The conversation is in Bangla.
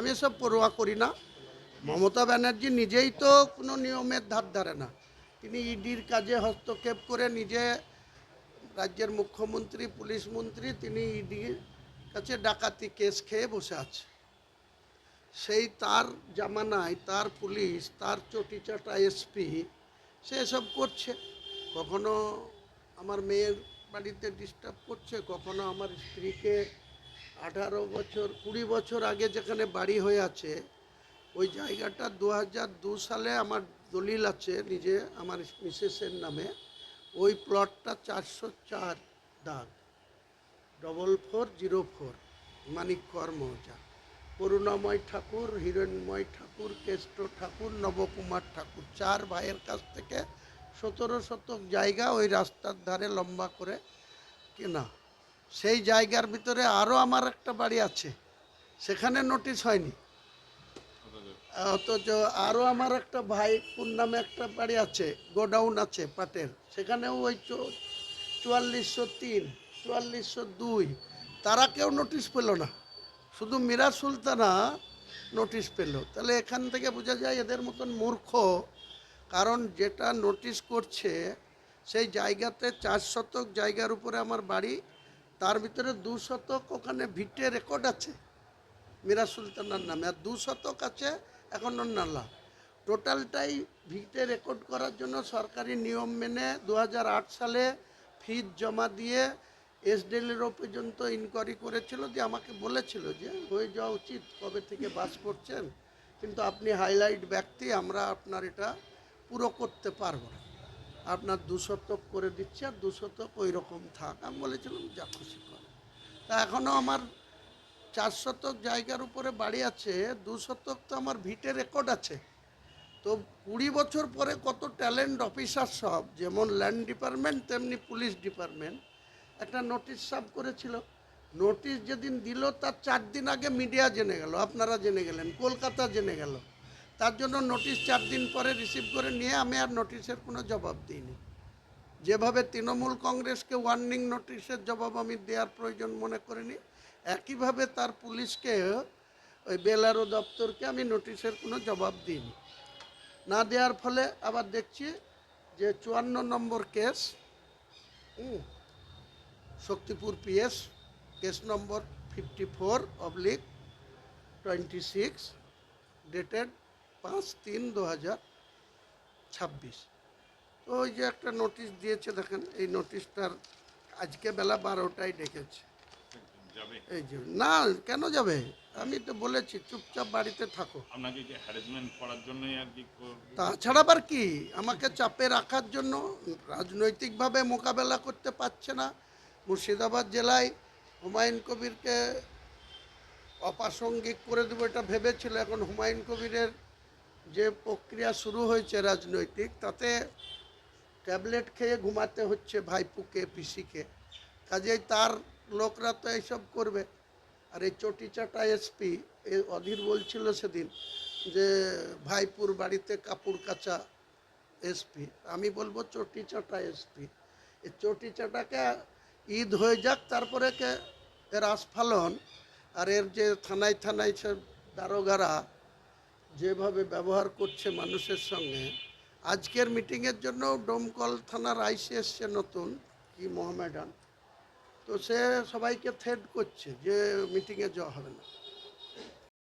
আমি এসব পরোয়া করি না। মমতা ব্যানার্জি নিজেই তো কোনো নিয়মের ধার ধারে না। তিনি ইডির কাজে হস্তক্ষেপ করে নিজে রাজ্যের মুখ্যমন্ত্রী, পুলিশ মন্ত্রী, তিনি ইডির কাছে ডাকাতি কেস খেয়ে বসে আছে। সেই তার জামানায় তার পুলিশ, তার চটিচাটা এসপি সে এসব করছে। কখনো আমার মেয়ের বাড়িতে ডিস্টার্ব করছে, কখনো আমার স্ত্রীকে 18 বছর 20 বছর আগে যেখানে বাড়ি হয়ে আছে ওই জায়গাটা 2002 সালে আমার দলিল আছে নিজে আমার মিসেসের নামে। ওই প্লটটা 404 দাগ 4404 মানিককর মৌজা। করুণাময় ঠাকুর, হিরণময় ঠাকুর, কেষ্ট ঠাকুর, নবকুমার ঠাকুর 4 ভাইয়ের কাছ থেকে 17 শতক জায়গা ওই রাস্তার ধারে লম্বা করে কেনা। সেই জায়গার ভিতরে আরও আমার একটা বাড়ি আছে, সেখানে নোটিশ হয়নি। অথচ আরও আমার একটা ভাইপুর নামে একটা বাড়ি আছে, গোডাউন আছে পাটের, সেখানেও ওই 4403, 4402, তারা কেউ নোটিশ পেল না, শুধু মীরা সুলতানা নোটিশ পেল। তাহলে এখান থেকে বোঝা যায় এদের মতন মূর্খ। কারণ যেটা নোটিশ করছে সেই জায়গাতে 4 শতক জায়গার উপরে আমার বাড়ি, তার ভিতরে 2 শতক ওখানে ভিটে রেকর্ড আছে মীরা সুলতানার নামে, আর 2 শতক আছে এখনও নালা। টোটালটাই ভিটে রেকর্ড করার জন্য সরকারি নিয়ম মেনে 2008 সালে ফিজ জমা দিয়ে এসডিএলএরও পর্যন্ত ইনকোয়ারি করেছিল, দিয়ে আমাকে বলেছিল যে হয়ে যাওয়া উচিত, কবে থেকে বাস করছেন, কিন্তু আপনি হাইলাইট ব্যক্তি, আমরা আপনার এটা পুরো করতে পারবো না, আপনার 2 শতক করে দিচ্ছি, আর 2 শতক ওই রকম থাক। আমি বলেছিলাম যা খুশি করে। তা এখনও আমার 4 শতক জায়গার উপরে বাড়ি আছে, 2 শতক তো আমার ভিটে রেকর্ড আছে। তো 20 বছর পরে কত ট্যালেন্ট অফিসার সব, যেমন ল্যান্ড ডিপার্টমেন্ট তেমনি পুলিশ ডিপার্টমেন্ট একটা নোটিশ সার্ভ করেছিল। নোটিশ যেদিন দিল তার 4 দিন আগে মিডিয়া জেনে গেল, আপনারা জেনে গেলেন, কলকাতা জেনে গেল। তার জন্য নোটিশ 4 দিন পরে রিসিভ করে নিয়ে আমি আর নোটিশের কোনো জবাব দিইনি। যেভাবে তৃণমূল কংগ্রেসকে ওয়ার্নিং নোটিশের জবাব আমি দেওয়ার প্রয়োজন মনে করিনি, একইভাবে তার পুলিশকে, ওই বেলারো দপ্তরকে আমি নোটিশের কোনো জবাব দিইনি। না দেওয়ার ফলে আবার দেখছি যে 54 number case, Shaktipur PS, case number 54/26, dated 5/3/2026। তো ওই যে একটা নোটিশ দিয়েছে দেখেন, এই নোটিশটার আজকে বেলা 12টায় ডেকেছে। এই যে না, কেন যাবে? আমি তো বলেছি চুপচাপ বাড়িতে থাকো। আপনাকে কি হ্যারাসমেন্ট করার জন্যই আর কি? তাছাড়া আবার কি, আমাকে চাপে রাখার জন্য, রাজনৈতিকভাবে মোকাবেলা করতে পারছে না। মুর্শিদাবাদ জেলায় হুমায়ুন কবিরকে অপ্রাসঙ্গিক করে দেবো এটা ভেবেছিল। এখন হুমায়ুন কবিরের যে প্রক্রিয়া শুরু হয়েছে রাজনৈতিক, তাতে ট্যাবলেট খেয়ে ঘুমাতে হচ্ছে ভাইপুকে, পিসিকে, কাজেই তার লোকরা তো এইসব করবে। আর এই চটিচাটা এসপি অধীর বলছিল সেদিন যে ভাইপুর বাড়িতে কাপড় কাচা এসপি, আমি বলবো চটিচাটা এসপি। এই চটিচাটাকে ঈদ হয়ে যাক, তারপরে এর আস্ফালন। আর এর যে থানায় থানায় সব দারোগারা যেভাবে ব্যবহার করছে মানুষের সঙ্গে, আজকের মিটিংয়ের জন্য ডোমকল থানার আইসি এসছে নতুন, কি মোহামেডান, তো সে সবাইকে থ্রেট করছে যে মিটিংয়ে যাওয়া হবে না।